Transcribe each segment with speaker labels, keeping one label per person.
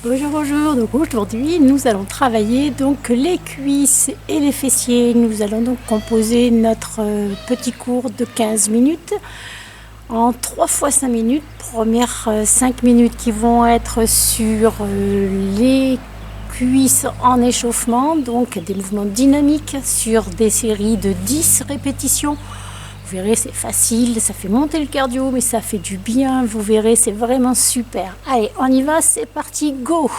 Speaker 1: Bonjour, bonjour. Donc aujourd'hui, nous allons travailler donc les cuisses et les fessiers. Nous allons donc composer notre petit cours de 15 minutes en 3 fois 5 minutes. Première 5 minutes qui vont être sur les cuisses en échauffement, donc des mouvements dynamiques sur des séries de 10 répétitions. Vous verrez, c'est facile, ça fait monter le cardio, mais ça fait du bien. Vous verrez, c'est vraiment super. Allez, on y va, c'est parti, go!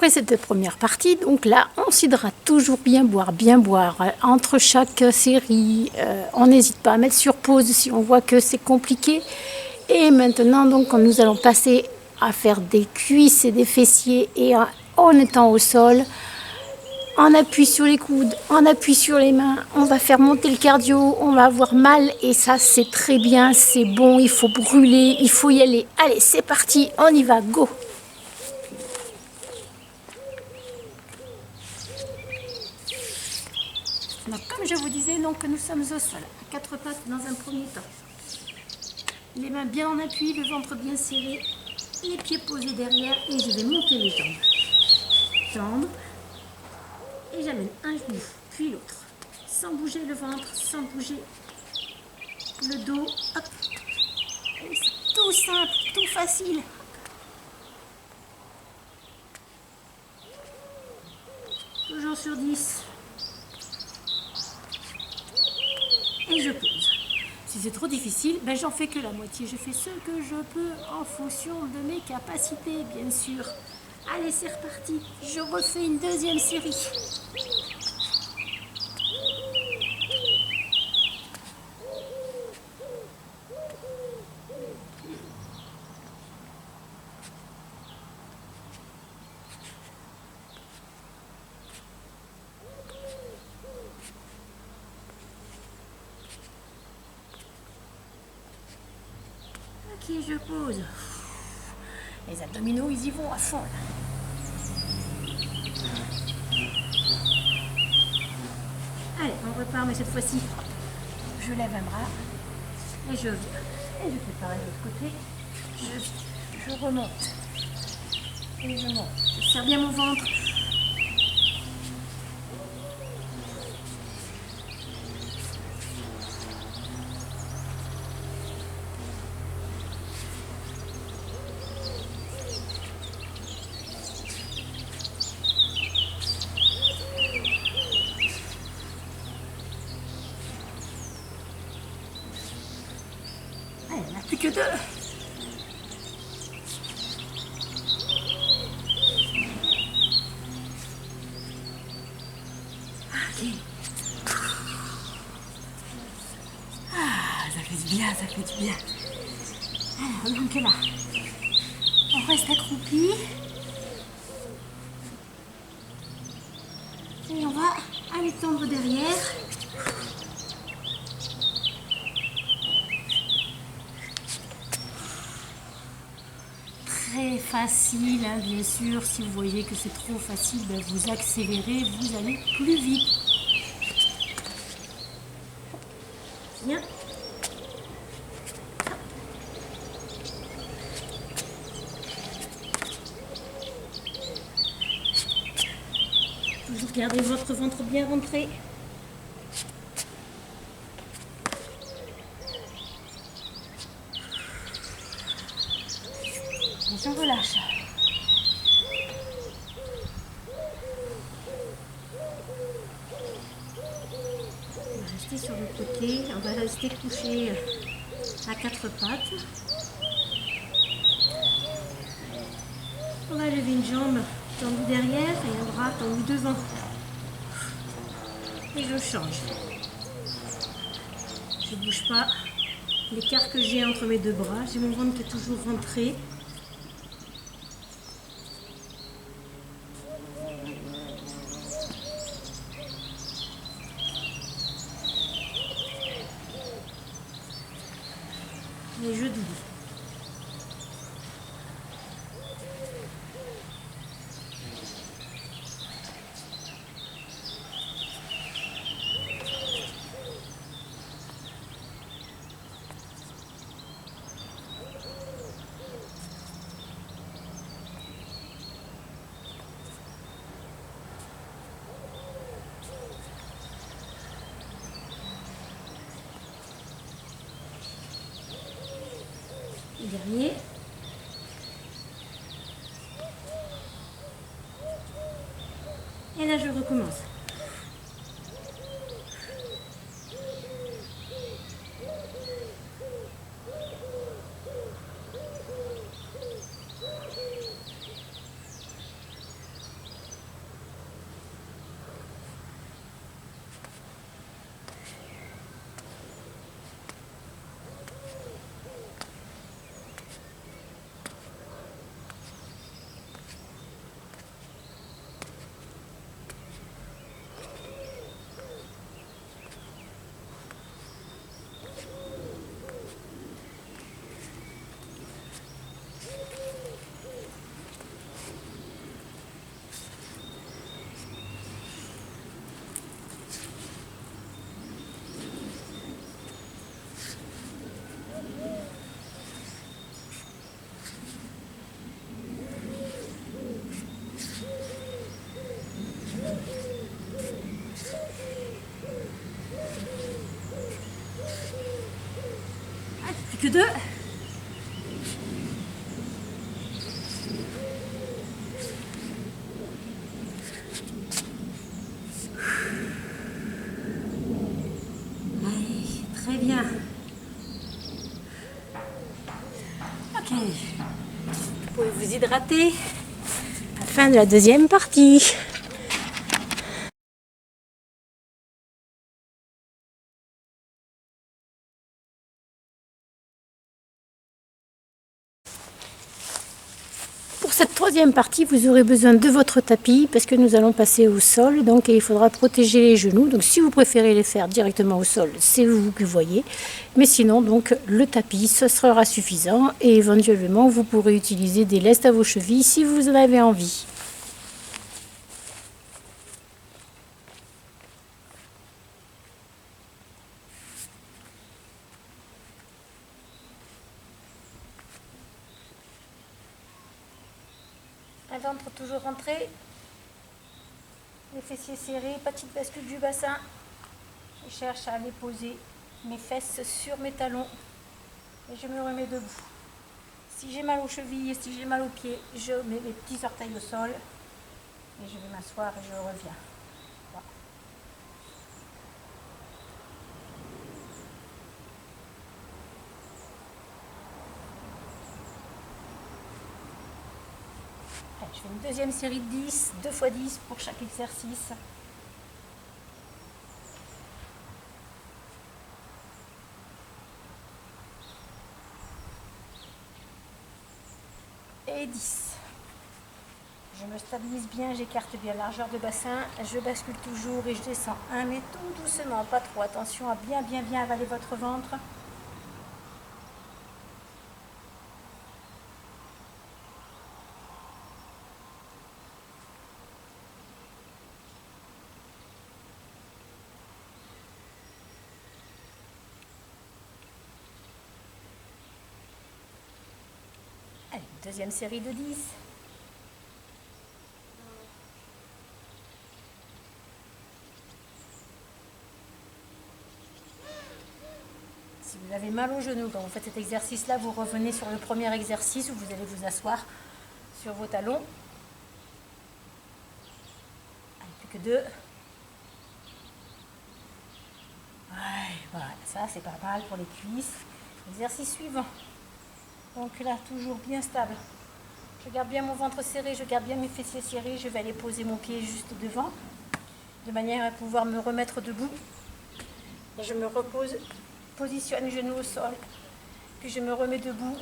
Speaker 1: après cette première partie, donc là, on s'hydrate toujours bien boire. Entre chaque série, on n'hésite pas à mettre sur pause si on voit que c'est compliqué. Et maintenant, donc, nous allons passer à faire des cuisses et des fessiers et en étant au sol, on appuie sur les coudes, on appuie sur les mains, on va faire monter le cardio, on va avoir mal et ça c'est très bien, c'est bon, il faut brûler, il faut y aller. Allez, c'est parti, on y va, go! Donc, comme je vous disais, donc, nous sommes au sol, à quatre pattes dans un premier temps. Les mains bien en appui, le ventre bien serré, les pieds posés derrière et je vais monter les jambes. Tendre. Et j'amène un genou, puis l'autre. Sans bouger le ventre, sans bouger le dos. Hop. Et c'est tout simple, tout facile. Toujours sur 10. Et je pose. Si c'est trop difficile, ben j'en fais que la moitié. Je fais ce que je peux en fonction de mes capacités, bien sûr. Allez, c'est reparti. Je refais une deuxième série. Ok, je pose. Les abdominaux, ils y vont à fond. Allez, on repart, mais cette fois-ci, je lève un bras et je viens. Et je fais pareil de l'autre côté. Je remonte. Et je monte. Je serre bien mon ventre. Allez, il n'y en a plus que deux. Ok. Ah, ça fait du bien, ça fait du bien. Alors, donc là, on reste accroupi. Et on va aller tendre derrière. Très facile, hein, bien sûr. Si vous voyez que c'est trop facile, ben vous accélérez, vous allez plus vite. Bien. Toujours gardez votre ventre bien rentré. Je relâche. On va rester sur le côté, on va rester couché à quatre pattes. On va lever une jambe tendue derrière et un bras tendu devant. Et je change. Je ne bouge pas. L'écart que j'ai entre mes deux bras, j'ai mon ventre qui est toujours rentré. Et je double. Dernier. Et là, je recommence. 2. Allez, très bien. Ok. Vous pouvez vous hydrater à la fin de la deuxième partie. Pour cette troisième partie, vous aurez besoin de votre tapis parce que nous allons passer au sol. Donc il faudra protéger les genoux. Donc si vous préférez les faire directement au sol, c'est vous qui voyez. Mais sinon, donc le tapis, ce sera suffisant. Et éventuellement, vous pourrez utiliser des lestes à vos chevilles si vous en avez envie. Un ventre toujours rentré, les fessiers serrés, petite bascule du bassin. Je cherche à aller poser mes fesses sur mes talons et je me remets debout. Si j'ai mal aux chevilles, si j'ai mal aux pieds, je mets mes petits orteils au sol et je vais m'asseoir et je reviens. Voilà. Allez, je fais une deuxième série de 10, 2 x 10 pour chaque exercice. Et 10. Je me stabilise bien, j'écarte bien la largeur de bassin, je bascule toujours et je descends un, mais tout doucement, pas trop. Attention à bien avaler votre ventre. Allez, deuxième série de 10. Si vous avez mal au genou quand vous faites cet exercice-là, vous revenez sur le premier exercice où vous allez vous asseoir sur vos talons. Allez, plus que 2. Ouais, voilà, ça c'est pas mal pour les cuisses. Exercice suivant. Donc là, toujours bien stable. Je garde bien mon ventre serré, je garde bien mes fessiers serrés. Je vais aller poser mon pied juste devant, de manière à pouvoir me remettre debout. Et je me repose, positionne les genoux au sol. Puis je me remets debout.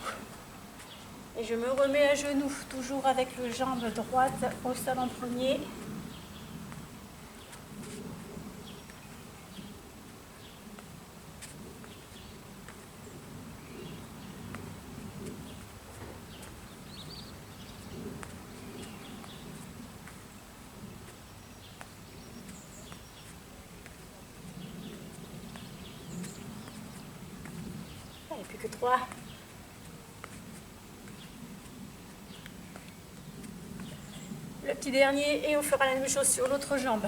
Speaker 1: Et je me remets à genoux, toujours avec le jambe droite au sol en premier. Et plus que 3. Le petit dernier et on fera la même chose sur l'autre jambe.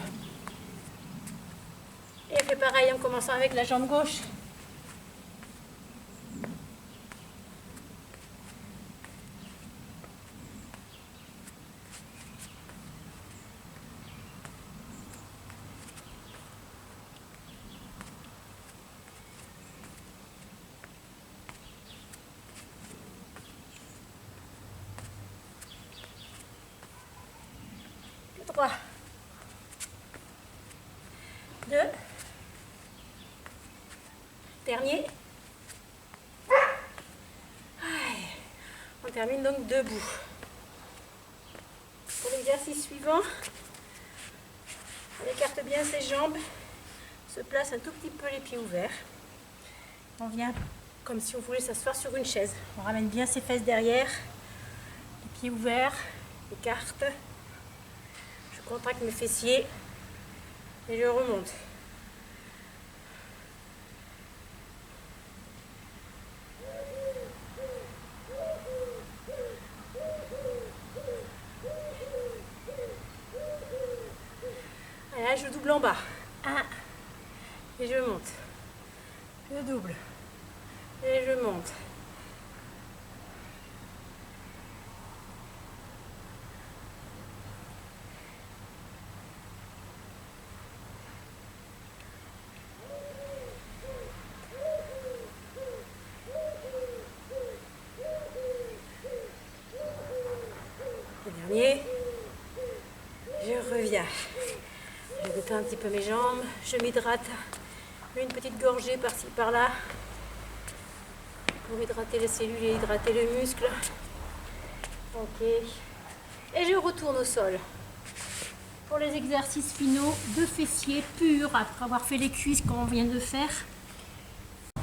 Speaker 1: Et on fait pareil en commençant avec la jambe gauche. Le 3. 2. Dernier. On termine donc debout. Pour l'exercice suivant, on écarte bien ses jambes, se place un tout petit peu les pieds ouverts. On vient comme si on voulait s'asseoir sur une chaise. On ramène bien ses fesses derrière, les pieds ouverts, écarte. Je contracte mes fessiers et je remonte. Là, je double en bas. 1. Et je monte. Je double. Et je monte. Le dernier. Je reviens. Je détends un petit peu mes jambes. Je m'hydrate. Une petite gorgée par-ci par-là. Pour hydrater les cellules et hydrater le muscle. Ok. Et je retourne au sol. Pour les exercices finaux de fessiers purs, après avoir fait les cuisses comme on vient de faire. À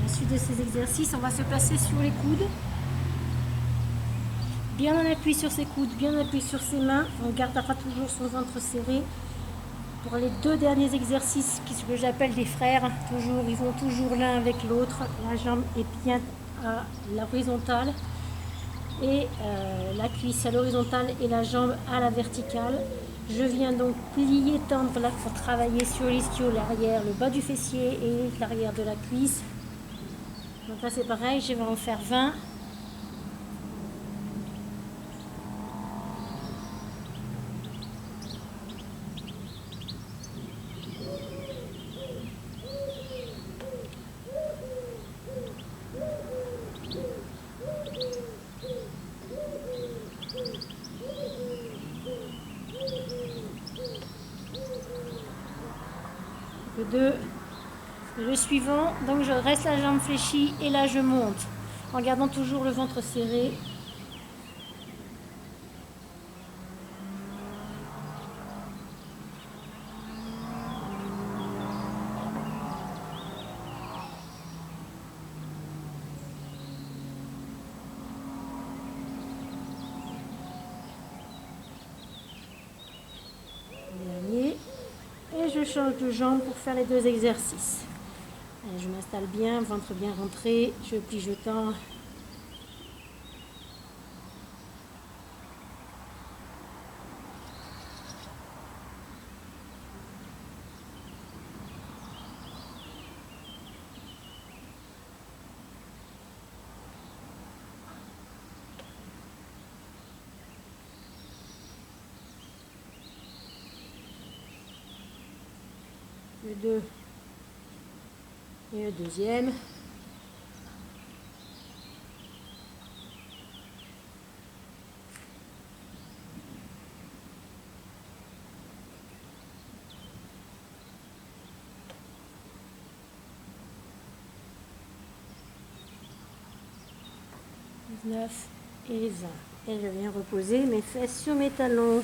Speaker 1: la suite de ces exercices, on va se placer sur les coudes. Bien en appui sur ses coudes, bien en appui sur ses mains. On gardera toujours son ventre serré. Pour les deux derniers exercices, ce que j'appelle des frères, ils vont toujours l'un avec l'autre. La jambe est bien à l'horizontale. Et la cuisse à l'horizontale et la jambe à la verticale. Je viens donc plier, tendre là pour travailler sur l'ischio, l'arrière, le bas du fessier et l'arrière de la cuisse. Donc là c'est pareil, je vais en faire 20. Le suivant, donc je reste la jambe fléchie et là je monte en gardant toujours le ventre serré. Dernier. Et je change de jambe pour faire les deux exercices. Allez, je m'installe bien, ventre bien rentré, je plie, je tends. Le 2 et le deuxième. Et 20. Et je viens reposer mes fesses sur mes talons.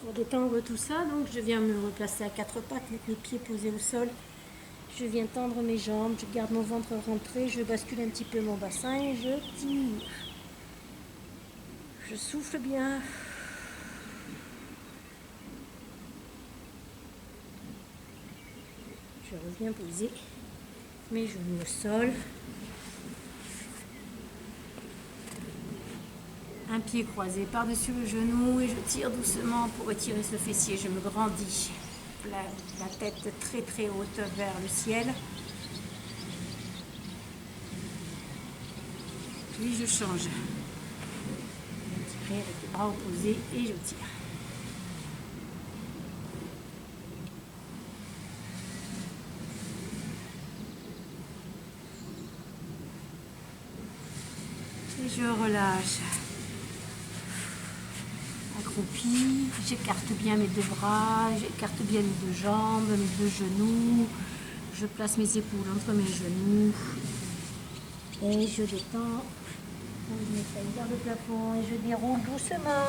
Speaker 1: Pour détendre tout ça, donc je viens me replacer à quatre pattes avec mes pieds posés au sol. Je viens tendre mes jambes, je garde mon ventre rentré, je bascule un petit peu mon bassin et je tire. Je souffle bien. Je reviens poser mes genoux au sol. Un pied croisé par-dessus le genou et je tire doucement pour retirer ce fessier. Je me grandis, la tête très très haute vers le ciel. Puis je change. Je tire avec les bras opposés et je tire. Et je relâche. Accroupie, j'écarte bien mes deux bras, j'écarte bien mes deux jambes, mes deux genoux. Je place mes épaules entre mes genoux. Et je détends. Je mets ça vers le plafond et je déroule doucement.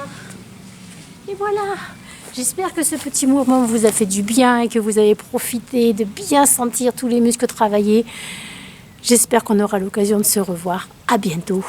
Speaker 1: Et voilà. J'espère que ce petit mouvement vous a fait du bien et que vous avez profité de bien sentir tous les muscles travailler. J'espère qu'on aura l'occasion de se revoir. À bientôt.